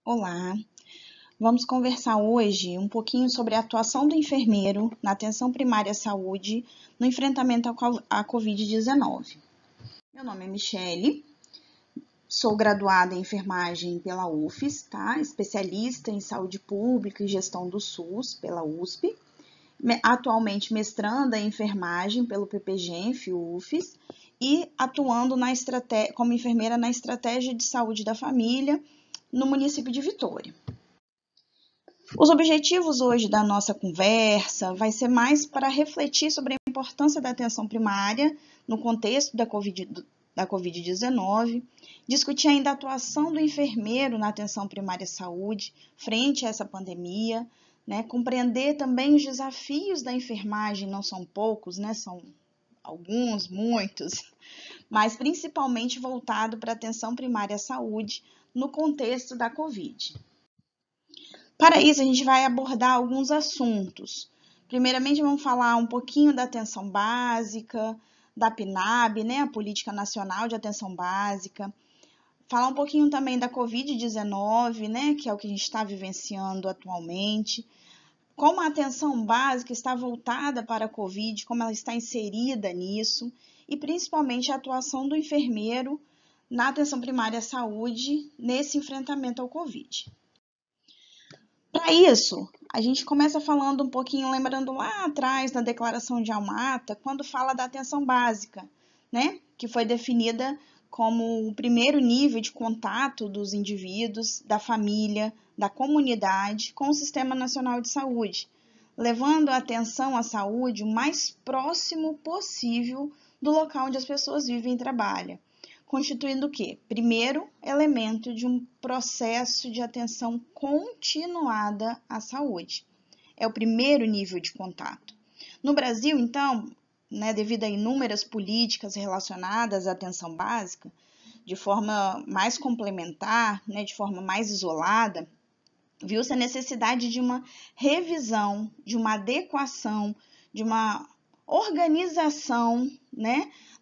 Olá, vamos conversar hoje um pouquinho sobre a atuação do enfermeiro na atenção primária à saúde no enfrentamento à Covid-19. Meu nome é Michele, sou graduada em enfermagem pela UFES, tá? Especialista em saúde pública e gestão do SUS pela USP, atualmente mestranda em enfermagem pelo PPGenf, UFES, e atuando como enfermeira na estratégia de saúde da família no município de Vitória. Os objetivos hoje da nossa conversa vai ser mais para refletir sobre a importância da atenção primária no contexto da Covid-19, discutir ainda a atuação do enfermeiro na atenção primária à saúde frente a essa pandemia, compreender também os desafios da enfermagem, não são poucos, são alguns, muitos, mas principalmente voltado para a atenção primária à saúde no contexto da Covid. Para isso, a gente vai abordar alguns assuntos. Primeiramente, vamos falar um pouquinho da atenção básica, da PNAB, a Política Nacional de Atenção Básica. Falar um pouquinho também da Covid-19, que é o que a gente está vivenciando atualmente. Como a atenção básica está voltada para a Covid, como ela está inserida nisso. E principalmente a atuação do enfermeiro na atenção primária à saúde nesse enfrentamento ao Covid. Para isso, a gente começa falando um pouquinho, lembrando lá atrás na Declaração de Alma-Ata, quando fala da atenção básica, que foi definida como o primeiro nível de contato dos indivíduos, da família, da comunidade com o Sistema Nacional de Saúde, levando a atenção à saúde o mais próximo possível do local onde as pessoas vivem e trabalham, constituindo o quê? Primeiro elemento de um processo de atenção continuada à saúde. É o primeiro nível de contato. No Brasil, então, devido a inúmeras políticas relacionadas à atenção básica, de forma mais complementar, de forma mais isolada, viu-se a necessidade de uma revisão, de uma adequação, de uma organização,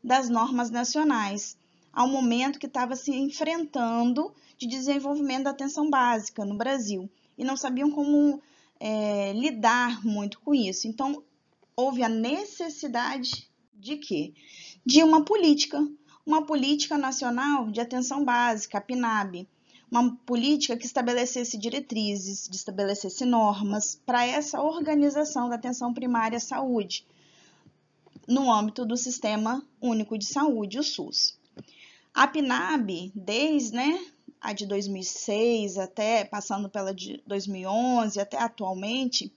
das normas nacionais, ao momento que estava se enfrentando de desenvolvimento da atenção básica no Brasil e não sabiam como lidar muito com isso. Então, houve a necessidade de quê? De uma política nacional de atenção básica, a PNAB, uma política que estabelecesse diretrizes, que estabelecesse normas para essa organização da atenção primária à saúde, no âmbito do Sistema Único de Saúde, o SUS. A PNAB, desde a de 2006, até passando pela de 2011, até atualmente,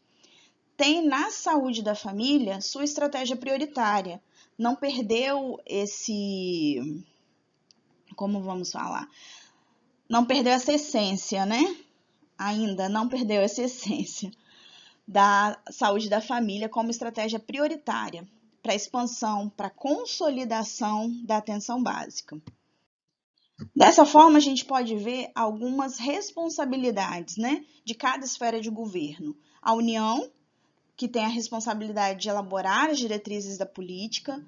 tem na saúde da família sua estratégia prioritária. Não perdeu como vamos falar? Não perdeu essa essência, Ainda não perdeu essa essência da saúde da família como estratégia prioritária para a expansão, para a consolidação da atenção básica. Dessa forma, a gente pode ver algumas responsabilidades, de cada esfera de governo. A União, que tem a responsabilidade de elaborar as diretrizes da política,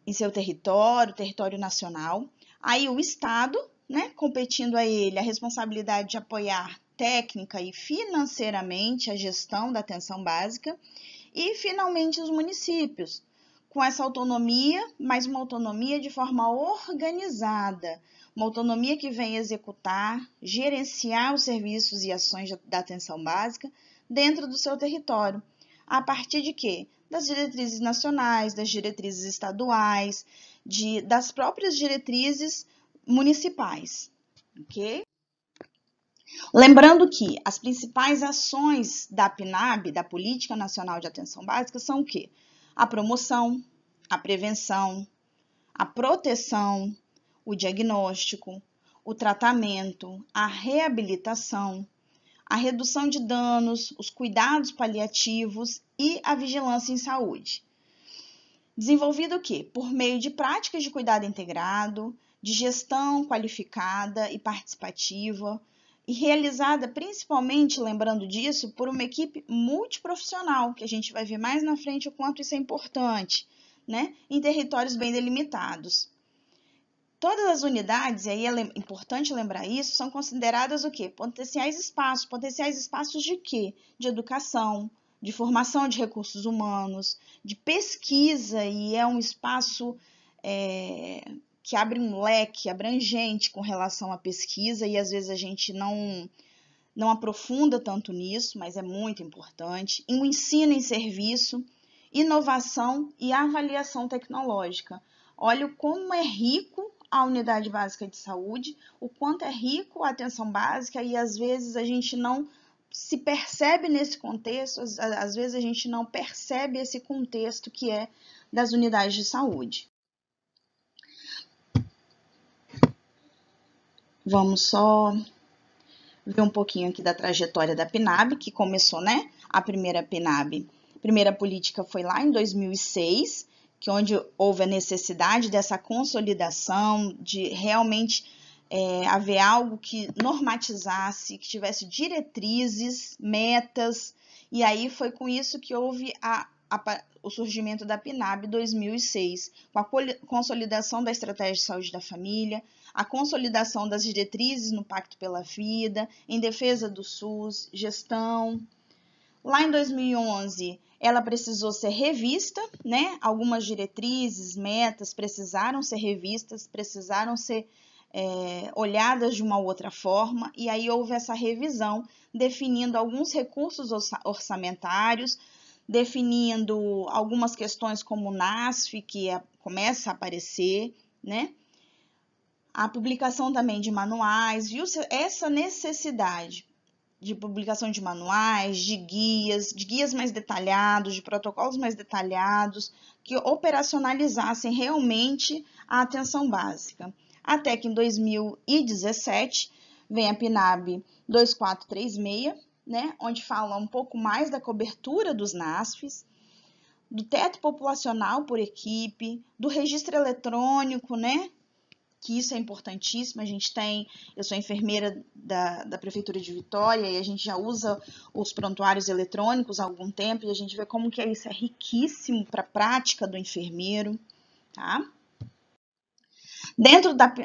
em seu território nacional. Aí o Estado, competindo a ele a responsabilidade de apoiar técnica e financeiramente a gestão da atenção básica. E, finalmente, os municípios, com essa autonomia, mas uma autonomia de forma organizada, uma autonomia que vem executar, gerenciar os serviços e ações da atenção básica dentro do seu território. A partir de quê? Das diretrizes nacionais, das diretrizes estaduais, das próprias diretrizes municipais, ok? Lembrando que as principais ações da PNAB, da Política Nacional de Atenção Básica, são o quê? A promoção, a prevenção, a proteção, o diagnóstico, o tratamento, a reabilitação, a redução de danos, os cuidados paliativos e a vigilância em saúde. Desenvolvido o quê? Por meio de práticas de cuidado integrado, de gestão qualificada e participativa, e realizada principalmente, lembrando disso, por uma equipe multiprofissional, que a gente vai ver mais na frente o quanto isso é importante, em territórios bem delimitados. Todas as unidades, e aí é importante lembrar isso, são consideradas o quê? Potenciais espaços. Potenciais espaços de quê? De educação, de formação de recursos humanos, de pesquisa, e é um espaço que abre um leque abrangente com relação à pesquisa, e às vezes a gente não aprofunda tanto nisso, mas é muito importante. E o ensino em serviço, inovação e avaliação tecnológica. Olha como é rico a unidade básica de saúde, o quanto é rico a atenção básica, e às vezes a gente não se percebe nesse contexto, às vezes a gente não percebe esse contexto que é das unidades de saúde. Vamos só ver um pouquinho aqui da trajetória da PNAB, que começou, né? A primeira PNAB, a primeira política foi lá em 2006, que onde houve a necessidade dessa consolidação, de realmente haver algo que normatizasse, que tivesse diretrizes, metas, e aí foi com isso que houve o surgimento da PNAB 2006, com a consolidação da estratégia de saúde da família, a consolidação das diretrizes no Pacto pela Vida, em defesa do SUS, gestão. Lá em 2011, ela precisou ser revista, né? Algumas diretrizes, metas precisaram ser revistas, precisaram ser olhadas de uma outra forma, e aí houve essa revisão, definindo alguns recursos orçamentários, definindo algumas questões como o NASF, que começa a aparecer, né? A publicação também de manuais, viu essa necessidade de publicação de manuais, de guias mais detalhados, de protocolos mais detalhados, que operacionalizassem realmente a atenção básica. Até que em 2017 vem a PNAB 2436, né, onde fala um pouco mais da cobertura dos NASFs, do teto populacional por equipe, do registro eletrônico, né, que isso é importantíssimo. Eu sou enfermeira da Prefeitura de Vitória e a gente já usa os prontuários eletrônicos há algum tempo e a gente vê como que isso é riquíssimo para a prática do enfermeiro, tá?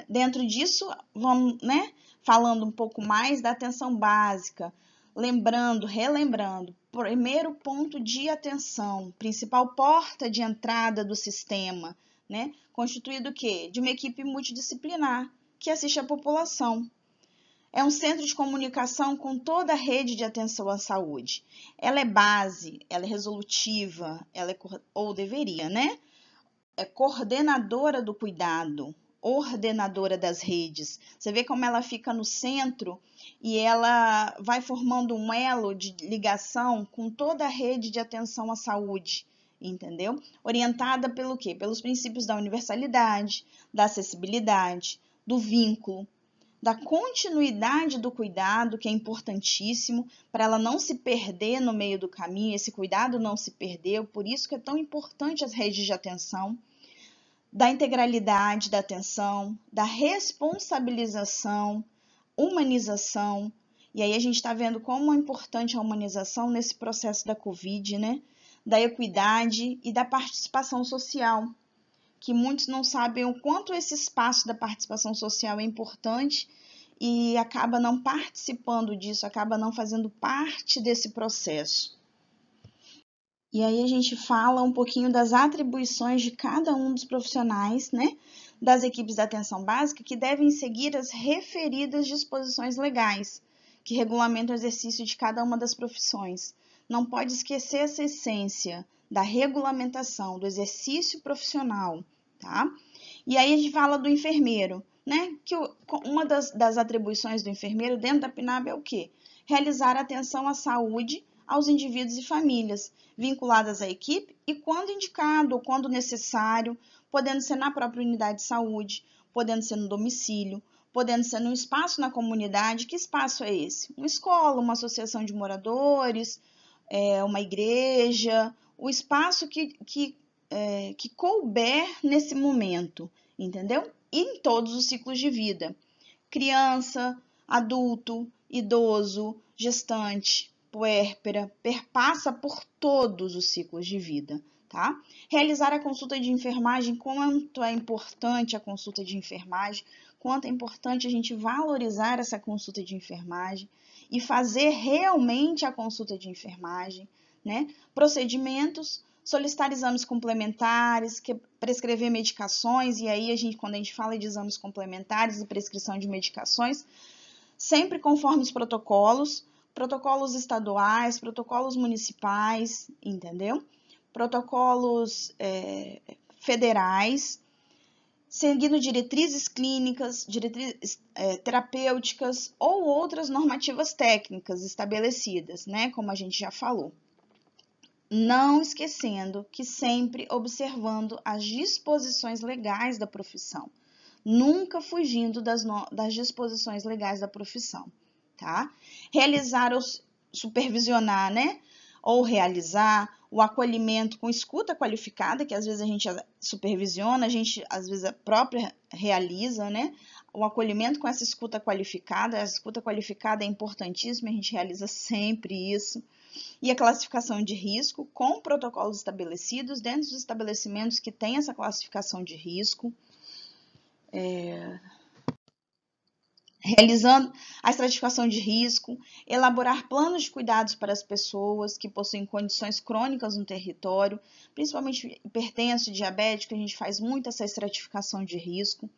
Dentro disso, vamos, né, falando um pouco mais da atenção básica, relembrando, primeiro ponto de atenção, principal porta de entrada do sistema, né, constituído o quê? De uma equipe multidisciplinar que assiste a população. É um centro de comunicação com toda a rede de atenção à saúde. Ela é base, ela é resolutiva, ou deveria, né? É coordenadora do cuidado, ordenadora das redes. Você vê como ela fica no centro e ela vai formando um elo de ligação com toda a rede de atenção à saúde, entendeu? Orientada pelo quê? Pelos princípios da universalidade, da acessibilidade, do vínculo, da continuidade do cuidado, que é importantíssimo, para ela não se perder no meio do caminho, esse cuidado não se perdeu, por isso que é tão importante as redes de atenção, da integralidade da atenção, da responsabilização, humanização. E aí a gente está vendo como é importante a humanização nesse processo da Covid, né? Da equidade e da participação social, que muitos não sabem o quanto esse espaço da participação social é importante e acaba não participando disso, acaba não fazendo parte desse processo. E aí a gente fala um pouquinho das atribuições de cada um dos profissionais, né, das equipes de atenção básica, que devem seguir as referidas disposições legais, que regulamentam o exercício de cada uma das profissões. Não pode esquecer essa essência da regulamentação, do exercício profissional, tá? E aí a gente fala do enfermeiro, né, que uma das atribuições do enfermeiro dentro da PNAB é o quê? Realizar atenção à saúde aos indivíduos e famílias vinculadas à equipe e, quando indicado ou quando necessário, podendo ser na própria unidade de saúde, podendo ser no domicílio, podendo ser num espaço na comunidade. Que espaço é esse? Uma escola, uma associação de moradores, uma igreja, o espaço que couber nesse momento, entendeu? E em todos os ciclos de vida. Criança, adulto, idoso, gestante, puérpera, perpassa por todos os ciclos de vida, tá? Realizar a consulta de enfermagem, quanto é importante a consulta de enfermagem, quanto é importante a gente valorizar essa consulta de enfermagem e fazer realmente a consulta de enfermagem, né? Procedimentos, solicitar exames complementares, prescrever medicações, e aí quando a gente fala de exames complementares e prescrição de medicações, sempre conforme os protocolos estaduais, protocolos municipais, entendeu? Protocolos federais, seguindo diretrizes clínicas, diretrizes terapêuticas ou outras normativas técnicas estabelecidas, né? Como a gente já falou. Não esquecendo que sempre observando as disposições legais da profissão, nunca fugindo das disposições legais da profissão, tá? Realizar ou supervisionar, né? Ou realizar o acolhimento com escuta qualificada, que às vezes a gente supervisiona, a gente às vezes a própria realiza, né? O acolhimento com essa escuta qualificada é importantíssima, a gente realiza sempre isso. E a classificação de risco com protocolos estabelecidos dentro dos estabelecimentos que têm essa classificação de risco. Realizando a estratificação de risco, elaborar planos de cuidados para as pessoas que possuem condições crônicas no território, principalmente hipertenso e diabético, a gente faz muito essa estratificação de risco,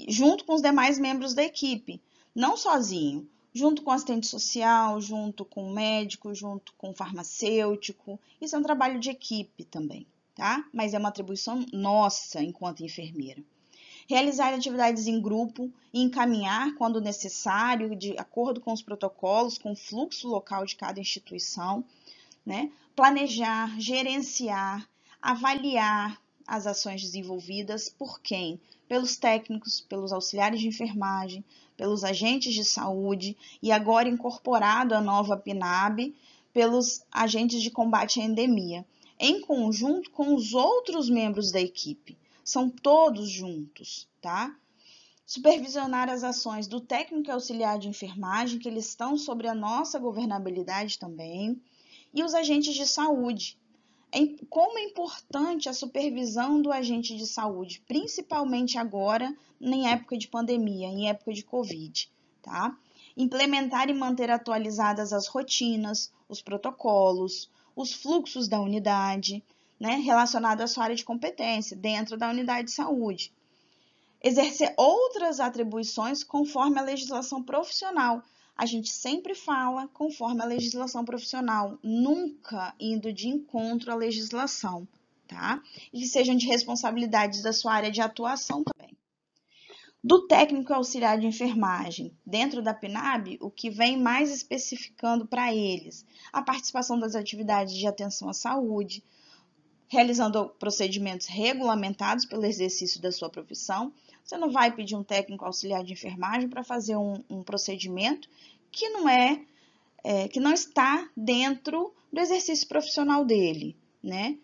junto com os demais membros da equipe, não sozinho, junto com o assistente social, junto com o médico, junto com o farmacêutico. Isso é um trabalho de equipe também, tá? Mas é uma atribuição nossa enquanto enfermeira. Realizar atividades em grupo e encaminhar, quando necessário, de acordo com os protocolos, com o fluxo local de cada instituição, né? Planejar, gerenciar, avaliar as ações desenvolvidas por quem? Pelos técnicos, pelos auxiliares de enfermagem, pelos agentes de saúde e agora incorporado a nova PNAB, pelos agentes de combate à endemia, em conjunto com os outros membros da equipe. São todos juntos, tá? Supervisionar as ações do técnico e auxiliar de enfermagem, que eles estão sobre a nossa governabilidade também, e os agentes de saúde. Como é importante a supervisão do agente de saúde, principalmente agora, em época de pandemia, em época de Covid, tá? Implementar e manter atualizadas as rotinas, os protocolos, os fluxos da unidade, né, relacionado à sua área de competência, dentro da unidade de saúde. Exercer outras atribuições conforme a legislação profissional. A gente sempre fala conforme a legislação profissional, nunca indo de encontro à legislação, tá? E que sejam de responsabilidades da sua área de atuação também. Do técnico auxiliar de enfermagem, dentro da PNAB, o que vem mais especificando para eles? A participação das atividades de atenção à saúde, realizando procedimentos regulamentados pelo exercício da sua profissão. Você não vai pedir um técnico auxiliar de enfermagem para fazer um procedimento que não está dentro do exercício profissional dele, né?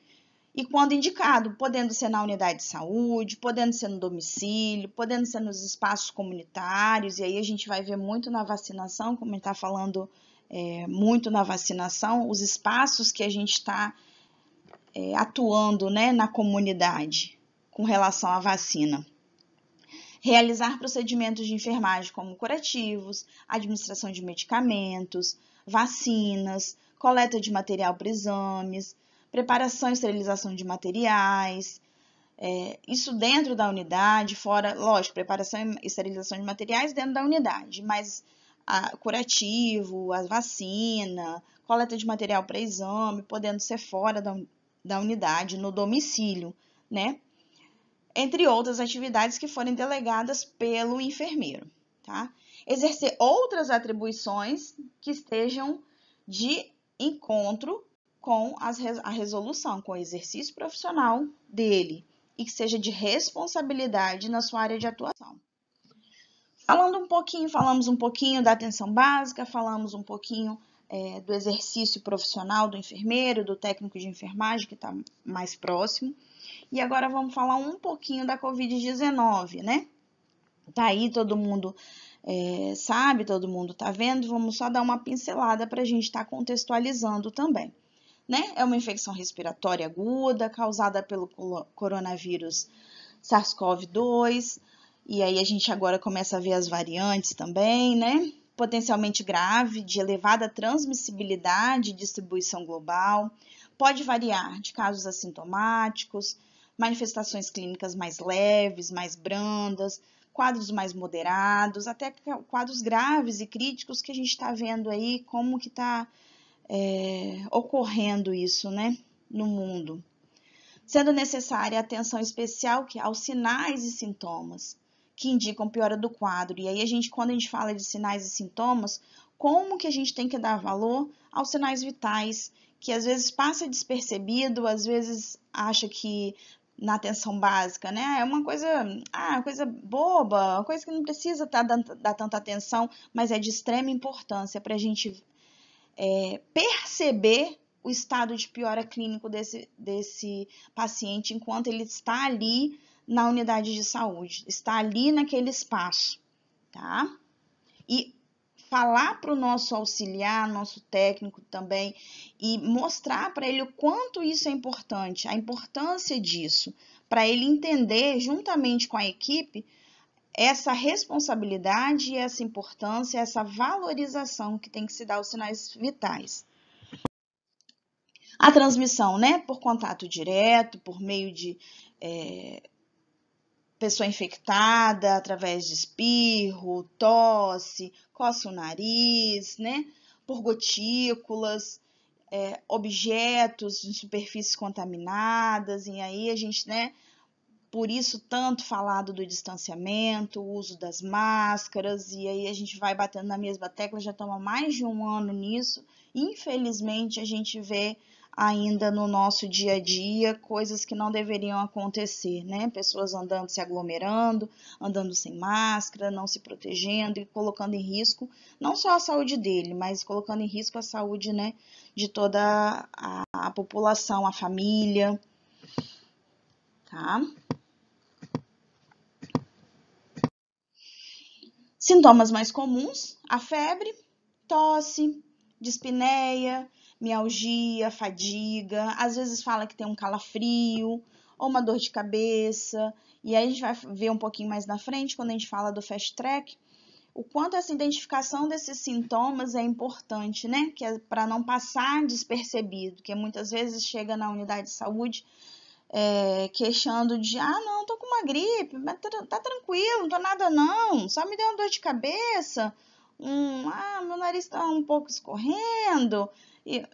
E quando indicado, podendo ser na unidade de saúde, podendo ser no domicílio, podendo ser nos espaços comunitários, e aí a gente vai ver muito na vacinação, como a gente está falando muito na vacinação, os espaços que a gente está atuando, né, na comunidade com relação à vacina. Realizar procedimentos de enfermagem como curativos, administração de medicamentos, vacinas, coleta de material para exames, preparação e esterilização de materiais, isso dentro da unidade, fora, lógico, preparação e esterilização de materiais dentro da unidade, mas curativo, a vacina, coleta de material para exame, podendo ser fora da unidade, no domicílio, né? Entre outras atividades que forem delegadas pelo enfermeiro, tá? Exercer outras atribuições que estejam de encontro com a resolução, com o exercício profissional dele e que seja de responsabilidade na sua área de atuação. Falamos um pouquinho da atenção básica, falamos um pouquinho do exercício profissional do enfermeiro, do técnico de enfermagem, que está mais próximo. E agora vamos falar um pouquinho da Covid-19, né? Tá aí, todo mundo sabe, todo mundo tá vendo, vamos só dar uma pincelada para a gente estar contextualizando também, né? É uma infecção respiratória aguda causada pelo coronavírus SARS-CoV-2, e aí a gente agora começa a ver as variantes também, né? Potencialmente grave, de elevada transmissibilidade e distribuição global, pode variar de casos assintomáticos, manifestações clínicas mais leves, mais brandas, quadros mais moderados, até quadros graves e críticos que a gente está vendo aí como que está ocorrendo isso, né, no mundo. Sendo necessária atenção especial aos sinais e sintomas que indicam piora do quadro. E aí quando a gente fala de sinais e sintomas, como que a gente tem que dar valor aos sinais vitais, que às vezes passa despercebido, às vezes acha que na atenção básica, né? É uma coisa boba, uma coisa que não precisa dar tanta atenção, mas é de extrema importância para a gente perceber o estado de piora clínico desse paciente enquanto ele está ali na unidade de saúde, está ali naquele espaço, tá? E falar para o nosso auxiliar, nosso técnico também, e mostrar para ele o quanto isso é importante, a importância disso, para ele entender, juntamente com a equipe, essa responsabilidade, essa importância, essa valorização que tem que se dar aos sinais vitais. A transmissão, né, por contato direto, por meio de pessoa infectada, através de espirro, tosse, coça o nariz, né, por gotículas, objetos em superfícies contaminadas, e aí a gente, né, por isso tanto falado do distanciamento, o uso das máscaras, e aí a gente vai batendo na mesma tecla, já estamos há mais de um ano nisso, infelizmente a gente vê ainda no nosso dia a dia coisas que não deveriam acontecer, né? Pessoas andando, se aglomerando, andando sem máscara, não se protegendo e colocando em risco não só a saúde dele, mas colocando em risco a saúde, né, de toda a população, a família, tá? Sintomas mais comuns, a febre, tosse, dispneia, mialgia, fadiga, às vezes fala que tem um calafrio ou uma dor de cabeça, e aí a gente vai ver um pouquinho mais na frente, quando a gente fala do fast track, o quanto essa identificação desses sintomas é importante, né? Que é para não passar despercebido, que muitas vezes chega na unidade de saúde queixando de, não, tô com uma gripe, mas tá tranquilo, não tô nada não, só me deu uma dor de cabeça, meu nariz tá um pouco escorrendo, e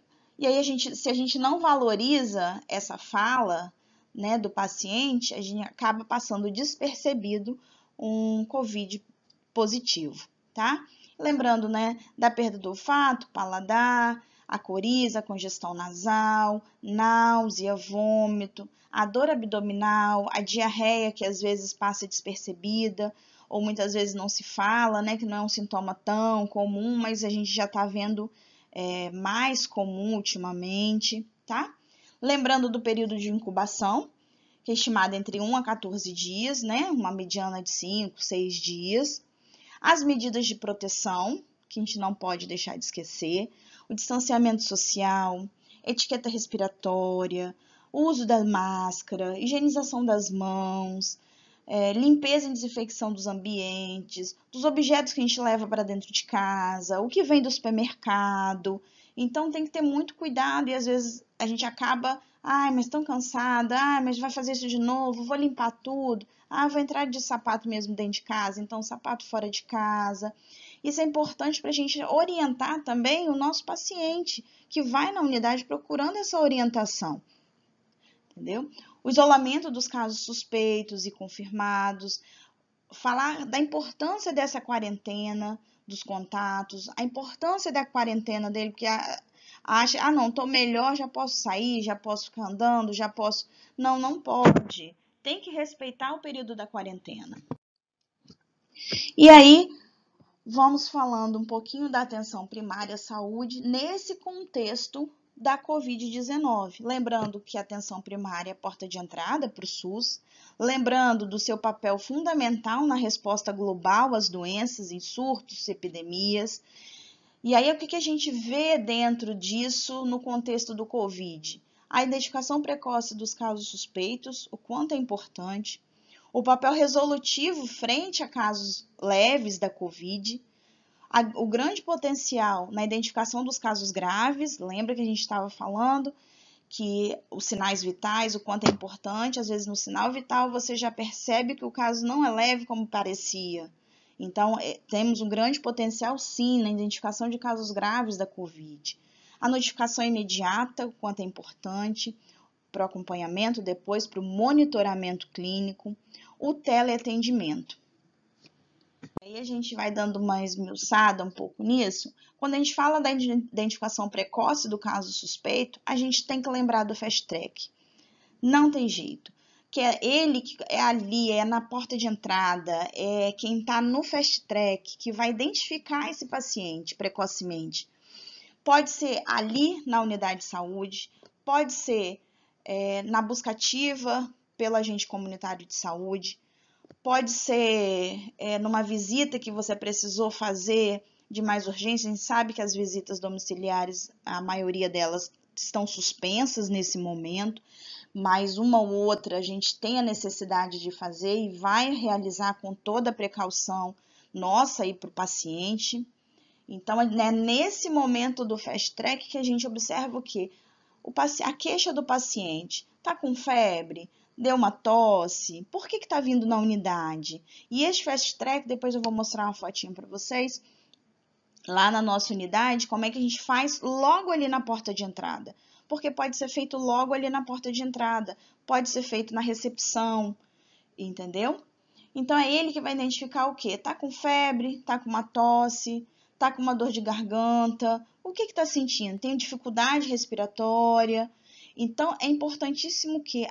aí se a gente não valoriza essa fala, né, do paciente, a gente acaba passando despercebido um COVID positivo, tá? Lembrando, né, da perda do olfato, paladar, a coriza, a congestão nasal, náusea, vômito, a dor abdominal, a diarreia que às vezes passa despercebida ou muitas vezes não se fala, né, que não é um sintoma tão comum, mas a gente já está vendo mais comum ultimamente, tá? Lembrando do período de incubação, que é estimado entre 1 a 14 dias, né, uma mediana de 5, 6 dias. As medidas de proteção, que a gente não pode deixar de esquecer, o distanciamento social, etiqueta respiratória, o uso da máscara, higienização das mãos, limpeza e desinfecção dos ambientes, dos objetos que a gente leva para dentro de casa, o que vem do supermercado. Então tem que ter muito cuidado e às vezes a gente acaba, mas tão cansada, mas vai fazer isso de novo, vou limpar tudo, vou entrar de sapato mesmo dentro de casa, então sapato fora de casa. Isso é importante para a gente orientar também o nosso paciente que vai na unidade procurando essa orientação, entendeu? O isolamento dos casos suspeitos e confirmados, falar da importância dessa quarentena, dos contatos, a importância da quarentena dele, porque acha, não, tô melhor, já posso sair, já posso ficar andando, já posso... Não, não pode. Tem que respeitar o período da quarentena. E aí, vamos falando um pouquinho da atenção primária à saúde nesse contexto da Covid-19. Lembrando que a atenção primária é a porta de entrada para o SUS, lembrando do seu papel fundamental na resposta global às doenças, em surtos, epidemias, E aí, o que a gente vê dentro disso no contexto do COVID? A identificação precoce dos casos suspeitos, o quanto é importante, o papel resolutivo frente a casos leves da COVID, o grande potencial na identificação dos casos graves, lembra que a gente estava falando que os sinais vitais, o quanto é importante, às vezes no sinal vital você já percebe que o caso não é leve como parecia. Então, temos um grande potencial, sim, na identificação de casos graves da COVID. A notificação imediata, o quanto é importante, para o acompanhamento, depois para o monitoramento clínico, o teleatendimento. Aí a gente vai dando uma esmiuçada um pouco nisso. Quando a gente fala da identificação precoce do caso suspeito, a gente tem que lembrar do fast track. Não tem jeito. Que é ele que é ali, é na porta de entrada, é quem está no fast track que vai identificar esse paciente precocemente. Pode ser ali na unidade de saúde, pode ser na busca ativa pelo agente comunitário de saúde, pode ser numa visita que você precisou fazer de mais urgência. A gente sabe que as visitas domiciliares, a maioria delas estão suspensas nesse momento, mas uma ou outra a gente tem a necessidade de fazer e vai realizar com toda a precaução nossa e para o paciente. Então, é nesse momento do fast track que a gente observa o quê? A queixa do paciente está com febre, deu uma tosse, por que está vindo na unidade? E esse fast track, depois eu vou mostrar uma fotinha para vocês, lá na nossa unidade, como é que a gente faz logo ali na porta de entrada. Porque pode ser feito logo ali na porta de entrada, pode ser feito na recepção, entendeu? Então, é ele que vai identificar o quê? Tá com febre, tá com uma tosse, tá com uma dor de garganta, o que está sentindo? Tem dificuldade respiratória? Então, é importantíssimo que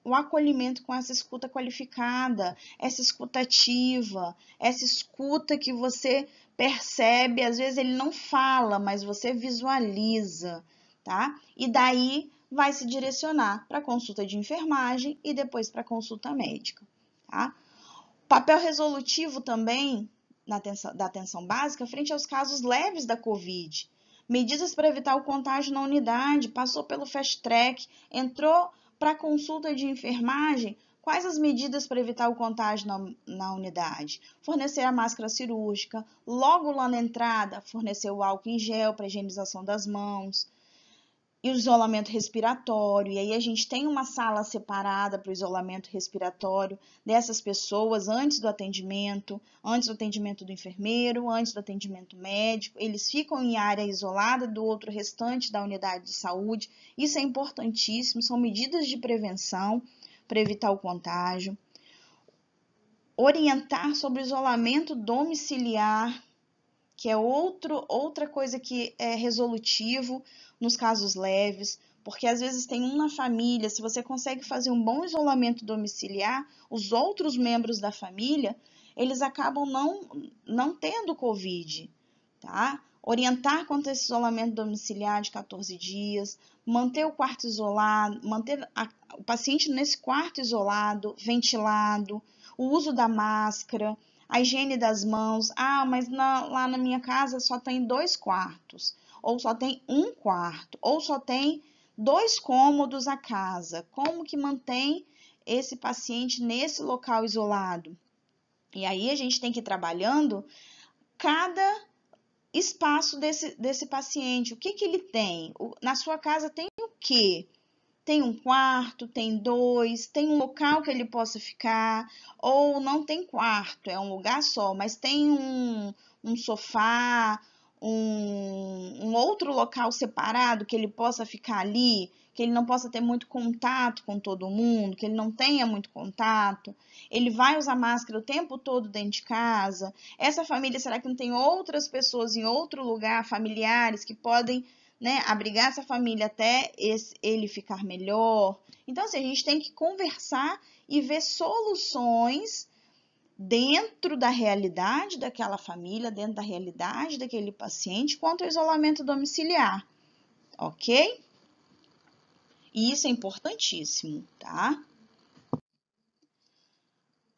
o acolhimento com essa escuta qualificada, essa escuta ativa, essa escuta que você percebe, às vezes ele não fala, mas você visualiza, tá? E daí vai se direcionar para consulta de enfermagem e depois para consulta médica, tá? Papel resolutivo também da atenção básica frente aos casos leves da COVID. Medidas para evitar o contágio na unidade, passou pelo fast track, entrou para consulta de enfermagem. Quais as medidas para evitar o contágio na unidade? Fornecer a máscara cirúrgica, logo lá na entrada, fornecer o álcool em gel para higienização das mãos, e o isolamento respiratório. E aí a gente tem uma sala separada para o isolamento respiratório dessas pessoas antes do atendimento do enfermeiro, antes do atendimento médico. Eles ficam em área isolada do outro restante da unidade de saúde. Isso é importantíssimo, são medidas de prevenção para evitar o contágio. Orientar sobre o isolamento domiciliar, que é outra coisa que é resolutivo nos casos leves, porque às vezes tem uma família, se você consegue fazer um bom isolamento domiciliar, os outros membros da família, eles acabam não tendo COVID, tá? Orientar quanto a esse isolamento domiciliar de 14 dias, manter o quarto isolado, manter o paciente nesse quarto isolado, ventilado, o uso da máscara, a higiene das mãos. Ah, mas lá na minha casa só tem 2 quartos, ou só tem 1 quarto, ou só tem 2 cômodos a casa. Como que mantém esse paciente nesse local isolado? E aí a gente tem que ir trabalhando cada espaço desse paciente. O que ele tem? Na sua casa tem o quê? Tem um quarto, tem 2, tem um local que ele possa ficar, ou não tem quarto, é um lugar só, mas tem um sofá, um outro local separado que ele possa ficar ali, que ele não possa ter muito contato com todo mundo, que ele não tenha muito contato. Ele vai usar máscara o tempo todo dentro de casa. Essa família, será que não tem outras pessoas em outro lugar, familiares, que podem, né, abrigar essa família até ele ficar melhor? Então, assim, a gente tem que conversar e ver soluções dentro da realidade daquela família, dentro da realidade daquele paciente, quanto ao isolamento domiciliar, ok? E isso é importantíssimo, tá?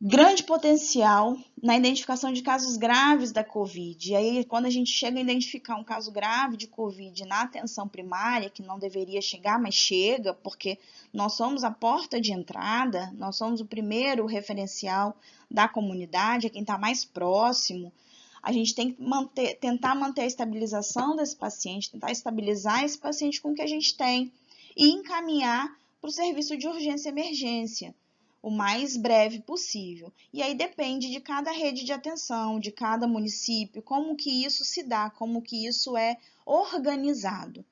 Grande potencial na identificação de casos graves da Covid. E aí, quando a gente chega a identificar um caso grave de Covid na atenção primária, que não deveria chegar, mas chega, porque nós somos a porta de entrada, nós somos o primeiro referencial da comunidade, é quem está mais próximo. A gente tem que tentar manter a estabilização desse paciente, tentar estabilizar esse paciente com o que a gente tem e encaminhar para o serviço de urgência e emergência o mais breve possível. E aí depende de cada rede de atenção, de cada município, como que isso se dá, como que isso é organizado,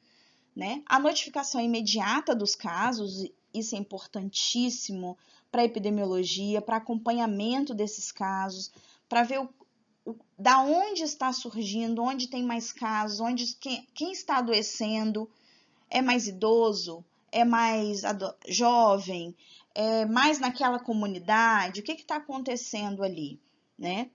né? A notificação imediata dos casos, isso é importantíssimo para a epidemiologia, para acompanhamento desses casos, para ver da onde está surgindo, onde tem mais casos, quem está adoecendo, é mais idoso, é mais jovem, é mais naquela comunidade, o que está acontecendo ali, né?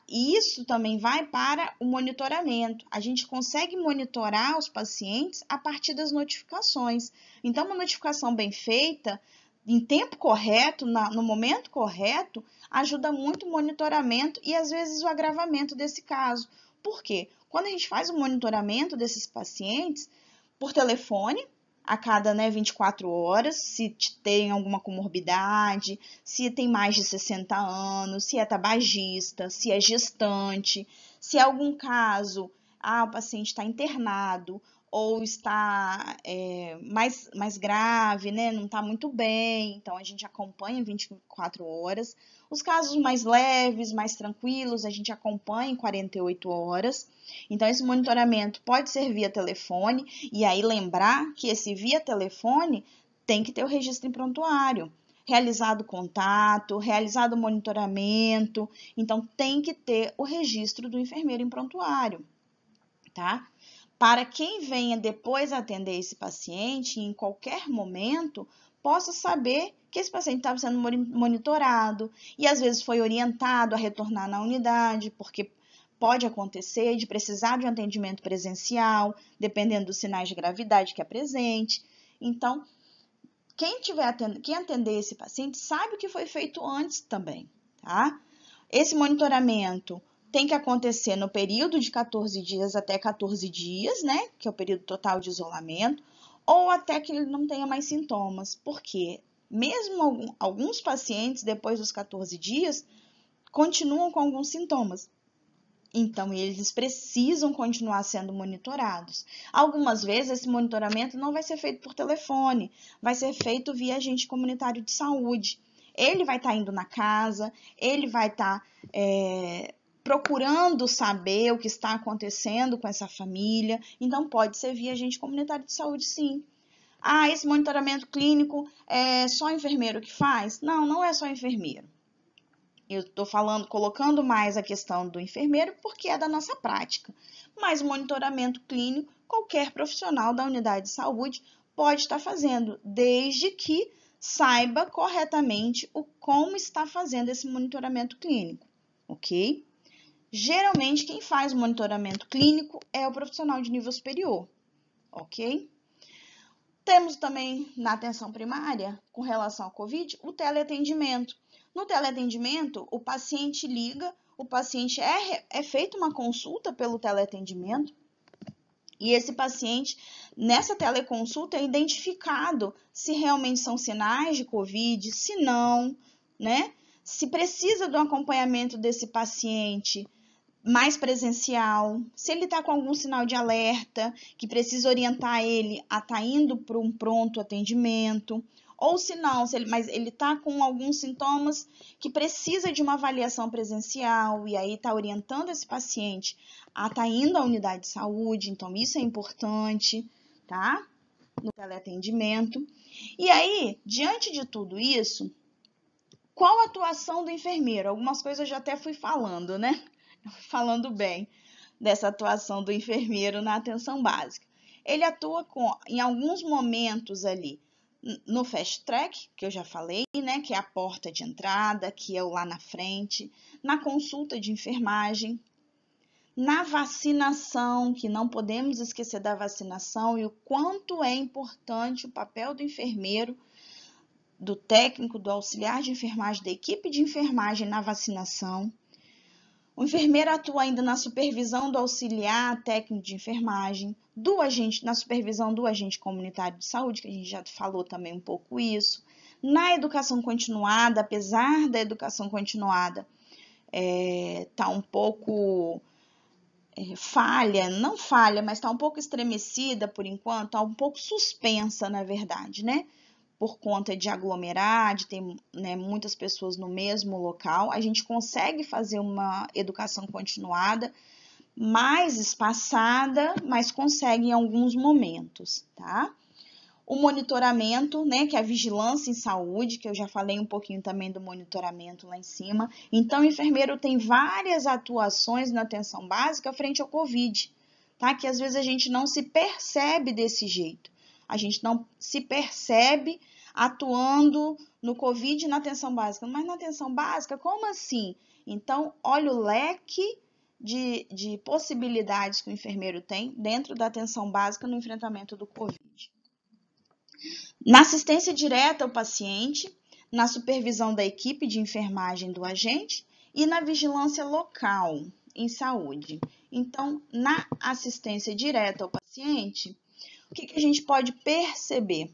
Isso também vai para o monitoramento. A gente consegue monitorar os pacientes a partir das notificações. Então, uma notificação bem feita, em tempo correto, no momento correto, ajuda muito o monitoramento e, às vezes, o agravamento desse caso. Por quê? Quando a gente faz o monitoramento desses pacientes, por telefone, a cada 24 horas, se tem alguma comorbidade, se tem mais de 60 anos, se é tabagista, se é gestante, se é algum caso, o paciente está internado ou está mais grave, né? Não está muito bem, então a gente acompanha 24 horas. Os casos mais leves, mais tranquilos, a gente acompanha em 48 horas. Então, esse monitoramento pode ser via telefone, e aí lembrar que esse via telefone tem que ter o registro em prontuário, realizado contato, realizado monitoramento, então tem que ter o registro do enfermeiro em prontuário, tá? Para quem venha depois atender esse paciente, em qualquer momento, possa saber que esse paciente estava sendo monitorado e às vezes foi orientado a retornar na unidade, porque pode acontecer de precisar de um atendimento presencial, dependendo dos sinais de gravidade que apresente. Então, quem atender esse paciente sabe o que foi feito antes também, tá? Esse monitoramento tem que acontecer no período de 14 dias até 14 dias, né? Que é o período total de isolamento, ou até que ele não tenha mais sintomas, porque mesmo alguns pacientes, depois dos 14 dias, continuam com alguns sintomas. Então, eles precisam continuar sendo monitorados. Algumas vezes, esse monitoramento não vai ser feito por telefone, vai ser feito via agente comunitário de saúde. Ele vai estar indo na casa, ele vai estar procurando saber o que está acontecendo com essa família. Então, pode ser via agente comunitário de saúde, sim. Esse monitoramento clínico é só enfermeiro que faz? Não, não é só enfermeiro. Eu estou colocando mais a questão do enfermeiro porque é da nossa prática. Mas o monitoramento clínico, qualquer profissional da unidade de saúde pode estar fazendo, desde que saiba corretamente como está fazendo esse monitoramento clínico, ok? Geralmente, quem faz o monitoramento clínico é o profissional de nível superior, ok? Temos também na atenção primária, com relação ao COVID, o teleatendimento. No teleatendimento, o paciente liga, o paciente é feita uma consulta pelo teleatendimento e esse paciente, nessa teleconsulta, é identificado se realmente são sinais de COVID, se não, né? Se precisa do acompanhamento desse paciente mais presencial, se ele está com algum sinal de alerta, que precisa orientar ele a estar indo para um pronto atendimento, ou se não, mas ele está com alguns sintomas que precisa de uma avaliação presencial, e aí está orientando esse paciente a estar indo à unidade de saúde, então isso é importante, tá? No teleatendimento. E aí, diante de tudo isso, qual a atuação do enfermeiro? Algumas coisas eu já até fui falando, né? Falando bem dessa atuação do enfermeiro na atenção básica. Ele atua em alguns momentos ali no fast track, que eu já falei, né, que é a porta de entrada, que é o lá na frente, na consulta de enfermagem, na vacinação, que não podemos esquecer da vacinação e o quanto é importante o papel do enfermeiro do técnico, do auxiliar de enfermagem, da equipe de enfermagem na vacinação. O enfermeiro atua ainda na supervisão do auxiliar técnico de enfermagem, na supervisão do agente comunitário de saúde, que a gente já falou também um pouco isso. Na educação continuada, apesar da educação continuada tá um pouco não falha, mas está um pouco estremecida por enquanto, está um pouco suspensa, na verdade, né? Por conta de aglomerar, de ter, né, muitas pessoas no mesmo local, a gente consegue fazer uma educação continuada mais espaçada, mas consegue em alguns momentos, tá? O monitoramento, né, que é a vigilância em saúde, que eu já falei um pouquinho também do monitoramento lá em cima. Então, o enfermeiro tem várias atuações na atenção básica frente ao COVID, tá? Que às vezes a gente não se percebe desse jeito. A gente não se percebe atuando no COVID na atenção básica. Mas na atenção básica, como assim? Então, olha o leque de possibilidades que o enfermeiro tem dentro da atenção básica no enfrentamento do COVID. Na assistência direta ao paciente, na supervisão da equipe de enfermagem do agente e na vigilância local em saúde. Então, na assistência direta ao paciente, o que a gente pode perceber?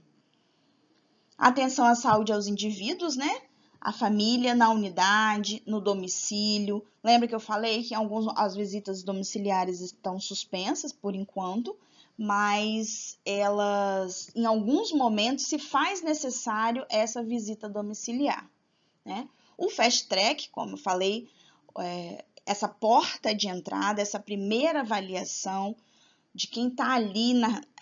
Atenção à saúde aos indivíduos, né? A família na unidade, no domicílio. Lembra que eu falei que as visitas domiciliares estão suspensas por enquanto, mas elas, em alguns momentos, se faz necessário essa visita domiciliar, né? O fast track, como eu falei, essa porta de entrada, essa primeira avaliação de quem está ali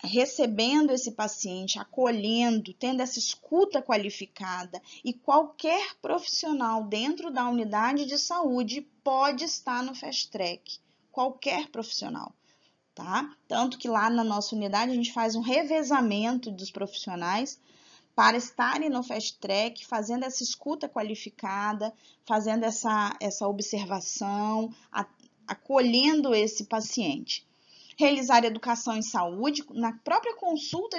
recebendo esse paciente, acolhendo, tendo essa escuta qualificada, e qualquer profissional dentro da unidade de saúde pode estar no fast track, qualquer profissional. Tá? Tanto que lá na nossa unidade a gente faz um revezamento dos profissionais para estarem no fast track, fazendo essa escuta qualificada, fazendo essa observação, acolhendo esse paciente. Realizar educação em saúde, na própria consulta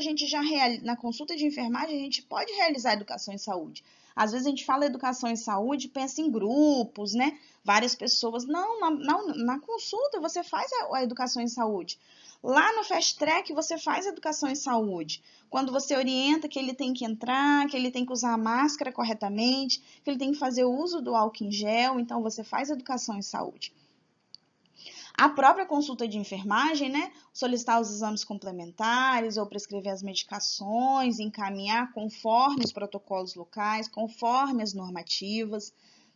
na consulta de enfermagem a gente pode realizar educação em saúde. Às vezes a gente fala educação em saúde, pensa em grupos, né? Várias pessoas. Não, na consulta você faz a educação em saúde. Lá no fast track você faz educação em saúde. Quando você orienta que ele tem que entrar, que ele tem que usar a máscara corretamente, que ele tem que fazer o uso do álcool em gel, então você faz educação em saúde. A própria consulta de enfermagem, né? Solicitar os exames complementares ou prescrever as medicações, encaminhar conforme os protocolos locais, conforme as normativas,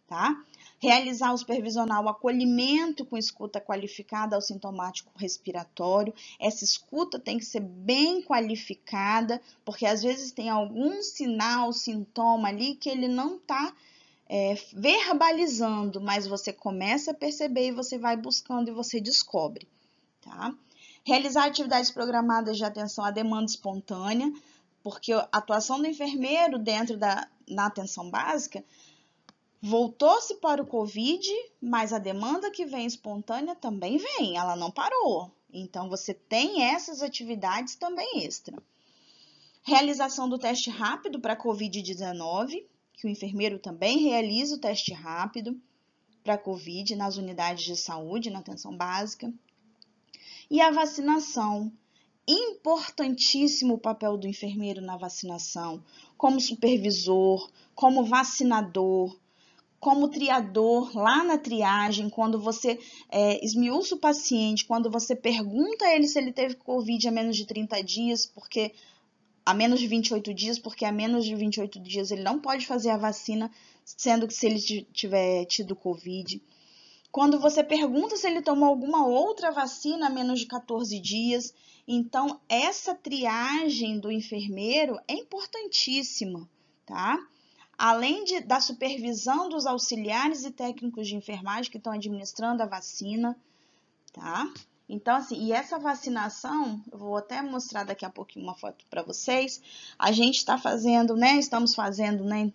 tá? Realizar o supervisional, o acolhimento com escuta qualificada ao sintomático respiratório. Essa escuta tem que ser bem qualificada, porque às vezes tem algum sinal, sintoma ali que ele não está verbalizando, mas você começa a perceber e você vai buscando e você descobre, tá? Realizar atividades programadas de atenção à demanda espontânea, porque a atuação do enfermeiro na atenção básica voltou-se para o COVID, mas a demanda que vem espontânea também vem, ela não parou. Então, você tem essas atividades também extra. Realização do teste rápido para COVID-19, que o enfermeiro também realiza o teste rápido para COVID nas unidades de saúde, na atenção básica. E a vacinação. Importantíssimo o papel do enfermeiro na vacinação, como supervisor, como vacinador, como triador, lá na triagem, quando você esmiuça o paciente, quando você pergunta a ele se ele teve COVID há menos de 30 dias, porque a menos de 28 dias, porque a menos de 28 dias ele não pode fazer a vacina, sendo que se ele tiver tido COVID. Quando você pergunta se ele tomou alguma outra vacina há menos de 14 dias. Então, essa triagem do enfermeiro é importantíssima, tá? Além da supervisão dos auxiliares e técnicos de enfermagem que estão administrando a vacina, tá? Então, assim, e essa vacinação, eu vou até mostrar daqui a pouquinho uma foto para vocês. A gente está fazendo, né? Estamos fazendo, né, em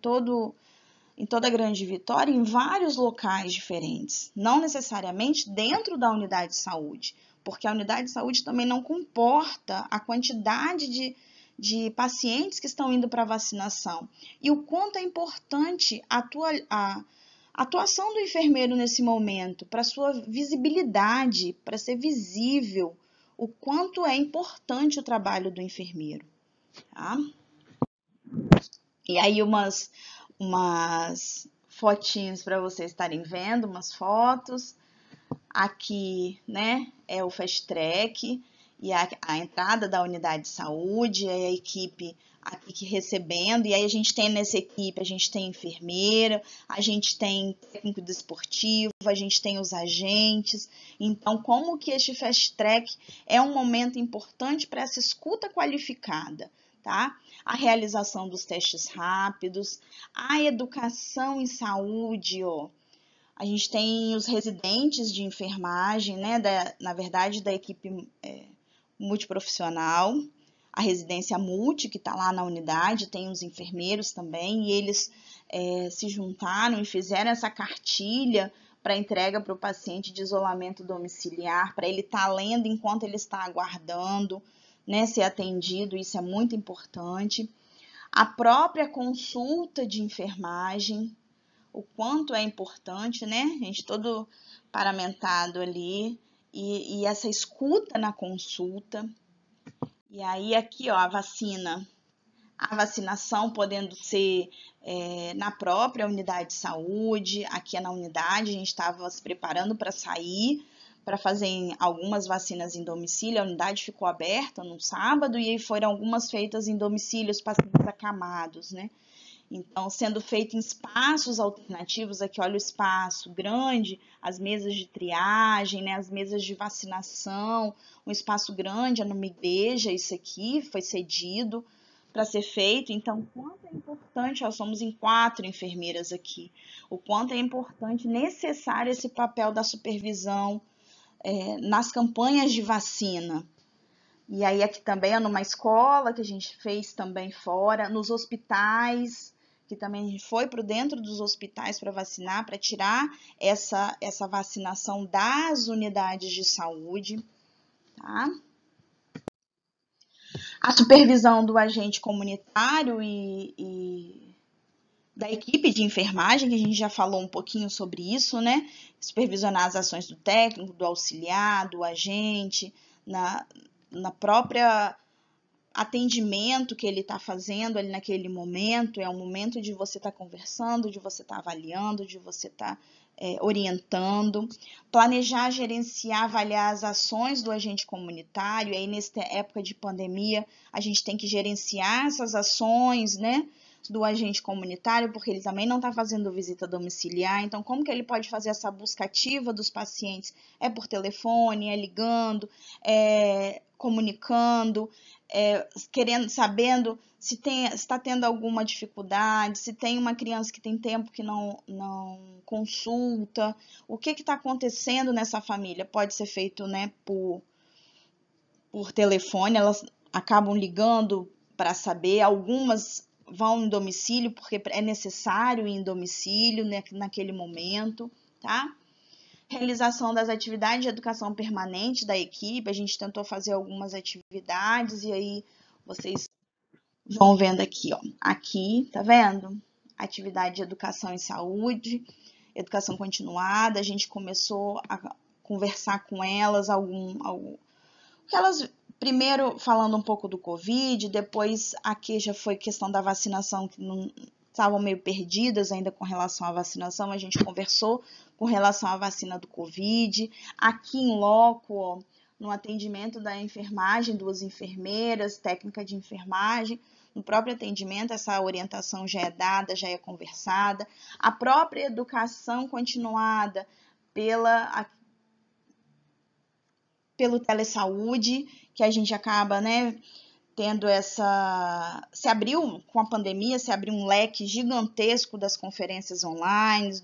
toda a Grande Vitória, em vários locais diferentes. Não necessariamente dentro da unidade de saúde, porque a unidade de saúde também não comporta a quantidade de pacientes que estão indo para vacinação e o quanto é importante a atuação do enfermeiro nesse momento, para sua visibilidade, para ser visível, o quanto é importante o trabalho do enfermeiro, tá? E aí umas fotinhos para vocês estarem vendo, umas fotos. Aqui, né, é o Fast Track e a entrada da unidade de saúde, é a equipe aqui recebendo, e aí a gente tem nessa equipe, a gente tem enfermeira, a gente tem técnico desportivo, a gente tem os agentes. Então, como que este Fast Track é um momento importante para essa escuta qualificada, tá? A realização dos testes rápidos, a educação em saúde, ó. A gente tem os residentes de enfermagem, né, na verdade, da equipe multiprofissional, a residência multi, que está lá na unidade, tem os enfermeiros também, e eles se juntaram e fizeram essa cartilha para entrega para o paciente de isolamento domiciliar, para ele estar lendo enquanto ele está aguardando, né, ser atendido, isso é muito importante. A própria consulta de enfermagem, o quanto é importante, né? A gente todo paramentado ali e essa escuta na consulta. E aí aqui, ó, a vacinação podendo ser na própria unidade de saúde, aqui na unidade, a gente estava se preparando para sair, para fazer algumas vacinas em domicílio, a unidade ficou aberta no sábado e aí foram algumas feitas em domicílio, os pacientes acamados, né? Então, sendo feito em espaços alternativos, aqui olha o espaço grande, as mesas de triagem, né, as mesas de vacinação, um espaço grande, não me igreja, isso aqui foi cedido para ser feito. Então, o quanto é importante, nós somos em 4 enfermeiras aqui, o quanto é importante, necessário esse papel da supervisão nas campanhas de vacina. E aí aqui também é numa escola que a gente fez também fora, nos hospitais, que também a gente foi para dentro dos hospitais para vacinar, para tirar essa vacinação das unidades de saúde, tá? A supervisão do agente comunitário e da equipe de enfermagem, que a gente já falou um pouquinho sobre isso, né? Supervisionar as ações do técnico, do auxiliar, do agente, na própria atendimento que ele está fazendo ali naquele momento, é um momento de você estar conversando, de você estar avaliando, de você estar orientando, planejar, gerenciar, avaliar as ações do agente comunitário, e aí nessa época de pandemia a gente tem que gerenciar essas ações, né, do agente comunitário, porque ele também não está fazendo visita domiciliar, então como que ele pode fazer essa busca ativa dos pacientes? É por telefone, é ligando, é comunicando, sabendo se está tendo alguma dificuldade, se tem uma criança que tem tempo que não consulta, o que está acontecendo nessa família? Pode ser feito, né, por telefone, elas acabam ligando para saber, algumas vão em domicílio, porque é necessário ir em domicílio, né, naquele momento, tá? Realização das atividades de educação permanente da equipe, a gente tentou fazer algumas atividades e aí vocês vão vendo aqui, ó. Aqui, tá vendo? Atividade de educação em saúde, educação continuada, a gente começou a conversar com elas, que elas primeiro falando um pouco do Covid, depois aqui já foi questão da vacinação, que não estavam meio perdidas ainda com relação à vacinação, a gente conversou com relação à vacina do Covid. Aqui em loco, ó, no atendimento da enfermagem, 2 enfermeiras, técnica de enfermagem, no próprio atendimento essa orientação já é dada, já é conversada. A própria educação continuada pelo telesaúde, que a gente acaba, né, tendo se abriu com a pandemia, se abriu um leque gigantesco das conferências online,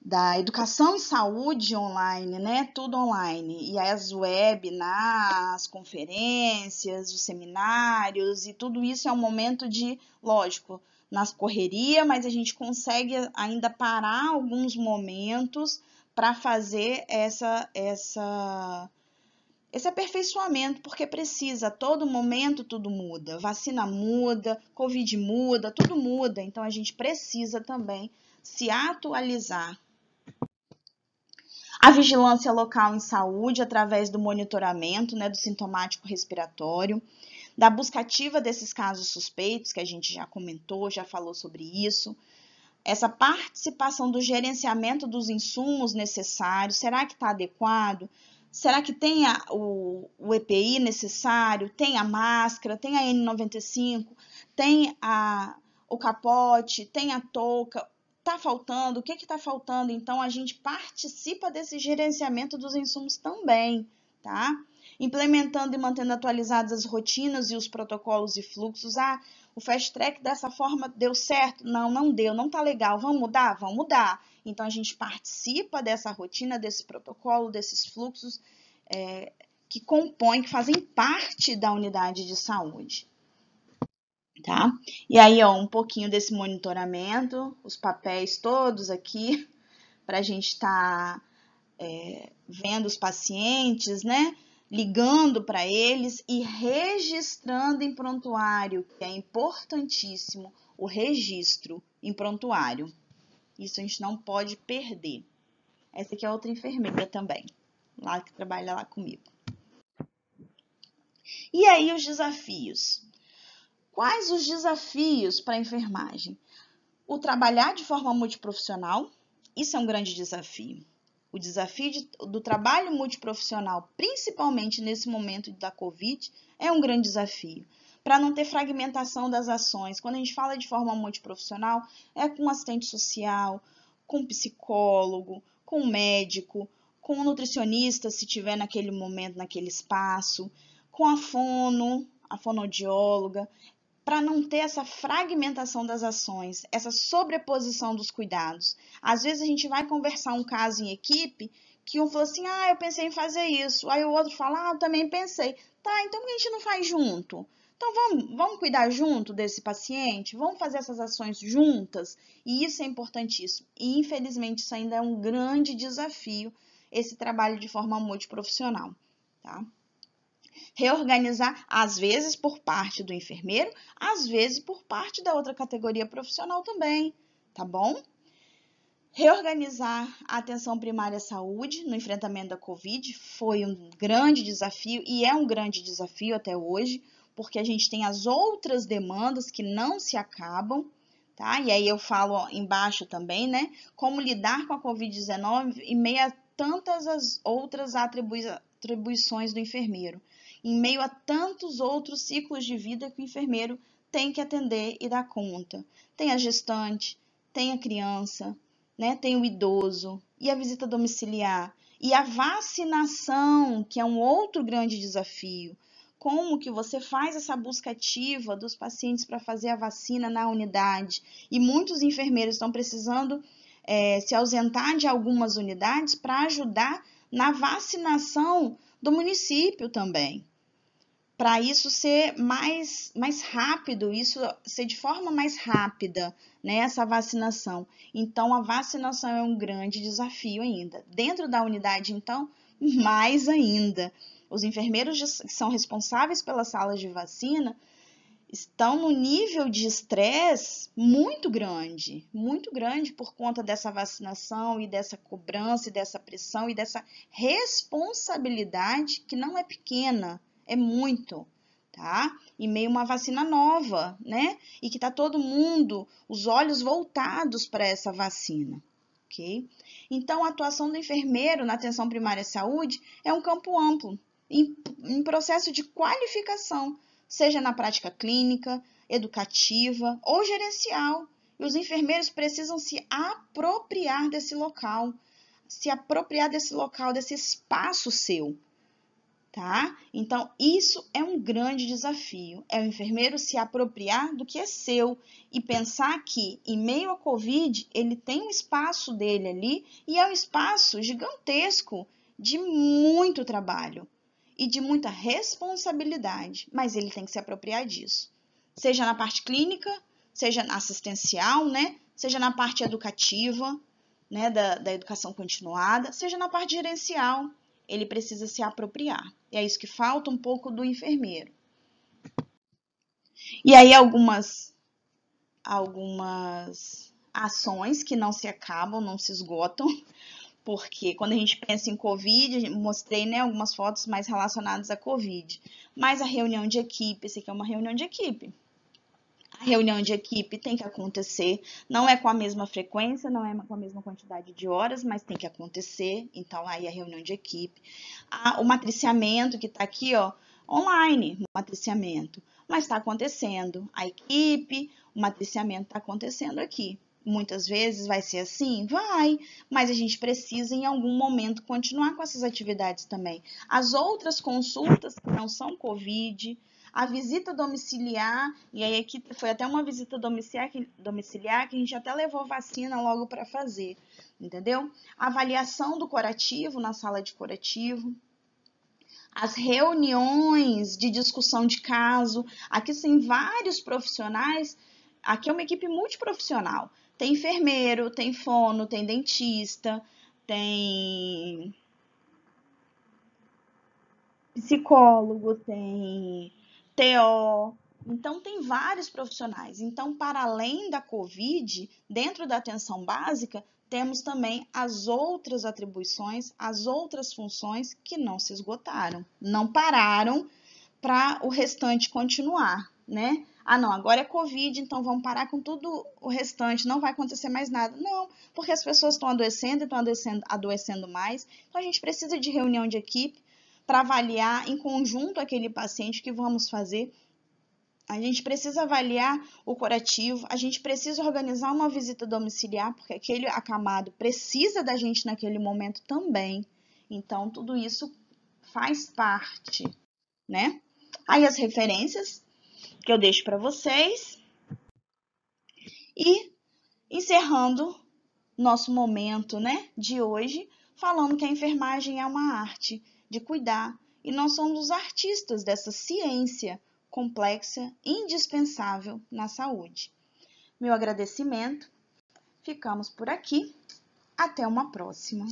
da educação em saúde online, né, tudo online, e as webinars, as conferências, os seminários, e tudo isso é um momento de, lógico, nas correria, mas a gente consegue ainda parar alguns momentos para fazer esse aperfeiçoamento, porque precisa, a todo momento tudo muda, vacina muda, Covid muda, tudo muda, então a gente precisa também se atualizar. A vigilância local em saúde, através do monitoramento, do sintomático respiratório, da busca ativa desses casos suspeitos, que a gente já comentou, já falou sobre isso, essa participação do gerenciamento dos insumos necessários, será que está adequado? Será que tem o EPI necessário? Tem a máscara? Tem a N95? Tem o capote? Tem a touca? Está faltando? O que está faltando? Então, a gente participa desse gerenciamento dos insumos também, tá? Implementando e mantendo atualizadas as rotinas e os protocolos e fluxos. O fast track dessa forma deu certo? Não, não deu, não tá legal. Vamos mudar? Vamos mudar. Então, a gente participa dessa rotina, desse protocolo, desses fluxos que compõem, que fazem parte da unidade de saúde. Tá? E aí, um pouquinho desse monitoramento, os papéis todos aqui, para a gente estar vendo os pacientes, ligando para eles e registrando em prontuário, que é importantíssimo, o registro em prontuário. Isso a gente não pode perder. Essa aqui é outra enfermeira também, lá que trabalha lá comigo. E aí os desafios. Quais os desafios para a enfermagem? O trabalhar de forma multiprofissional, isso é um grande desafio. O desafio do trabalho multiprofissional, principalmente nesse momento da Covid, é um grande desafio. Para não ter fragmentação das ações. Quando a gente fala de forma multiprofissional, é com assistente social, com psicólogo, com médico, com nutricionista, se tiver naquele momento, naquele espaço, com a fonoaudióloga, para não ter essa fragmentação das ações, essa sobreposição dos cuidados. Às vezes a gente vai conversar um caso em equipe que um falou assim, eu pensei em fazer isso. Aí o outro fala, eu também pensei. Tá, então por que a gente não faz junto? Então vamos cuidar junto desse paciente? Vamos fazer essas ações juntas? E isso é importantíssimo. E infelizmente isso ainda é um grande desafio, esse trabalho de forma multiprofissional, tá? Reorganizar, às vezes por parte do enfermeiro, às vezes por parte da outra categoria profissional também, tá bom? Reorganizar a atenção primária à saúde no enfrentamento da Covid foi um grande desafio e é um grande desafio até hoje, porque a gente tem as outras demandas que não se acabam, tá? E aí eu falo embaixo também, como lidar com a Covid-19 em meio a tantas as outras atribuições do enfermeiro, em meio a tantos outros ciclos de vida que o enfermeiro tem que atender e dar conta. Tem a gestante, tem a criança, tem o idoso, e a visita domiciliar, e a vacinação, que é um outro grande desafio. Como que você faz essa busca ativa dos pacientes para fazer a vacina na unidade? E muitos enfermeiros estão precisando se ausentar de algumas unidades para ajudar na vacinação do município também. Para isso ser mais rápido, isso ser de forma mais rápida, essa vacinação. Então, a vacinação é um grande desafio ainda. Dentro da unidade, então, mais ainda. Os enfermeiros que são responsáveis pelas salas de vacina estão no nível de estresse muito grande por conta dessa vacinação e dessa cobrança e dessa pressão e dessa responsabilidade que não é pequena. É muito, tá? E meio uma vacina nova, E que tá todo mundo, os olhos voltados para essa vacina, ok? Então, a atuação do enfermeiro na atenção primária à saúde é um campo amplo, em processo de qualificação, seja na prática clínica, educativa ou gerencial. E os enfermeiros precisam se apropriar desse local, desse espaço seu. Tá? Então, isso é um grande desafio. É o enfermeiro se apropriar do que é seu e pensar que, em meio à Covid, ele tem um espaço dele ali e é um espaço gigantesco de muito trabalho e de muita responsabilidade, mas ele tem que se apropriar disso. Seja na parte clínica, seja na assistencial, seja na parte educativa, da educação continuada, seja na parte gerencial. ele precisa se apropriar. E é isso que falta um pouco do enfermeiro. E aí algumas ações que não se acabam, não se esgotam, porque quando a gente pensa em Covid, mostrei, né, algumas fotos mais relacionadas à Covid, mas a reunião de equipe, esse aqui é uma reunião de equipe. A reunião de equipe tem que acontecer, não é com a mesma frequência, não é com a mesma quantidade de horas, mas tem que acontecer, então aí a reunião de equipe. O matriciamento que está aqui, ó, online, matriciamento, mas está acontecendo. A equipe, o matriciamento está acontecendo aqui. Muitas vezes vai ser assim? Vai, mas a gente precisa em algum momento continuar com essas atividades também. As outras consultas que não são Covid, a visita domiciliar, e aí aqui foi até uma visita domiciliar que a gente até levou vacina logo para fazer, entendeu? A avaliação do curativo na sala de curativo, as reuniões de discussão de caso, aqui tem vários profissionais, aqui é uma equipe multiprofissional, tem enfermeiro, tem fono, tem dentista, tem psicólogo, tem TO, então tem vários profissionais. Então, para além da COVID, dentro da atenção básica, temos também as outras atribuições, as outras funções que não se esgotaram, não pararam para o restante continuar, né? Ah, não, agora é Covid, então vamos parar com tudo o restante, não vai acontecer mais nada. Não, porque as pessoas estão adoecendo e estão adoecendo mais. Então, a gente precisa de reunião de equipe para avaliar em conjunto aquele paciente que vamos fazer. A gente precisa avaliar o curativo, a gente precisa organizar uma visita domiciliar, porque aquele acamado precisa da gente naquele momento também. Então, tudo isso faz parte, né? Aí as referências que eu deixo para vocês. E encerrando nosso momento, né, de hoje, falando que a enfermagem é uma arte de cuidar e nós somos os artistas dessa ciência complexa e indispensável na saúde. Meu agradecimento. Ficamos por aqui. Até uma próxima.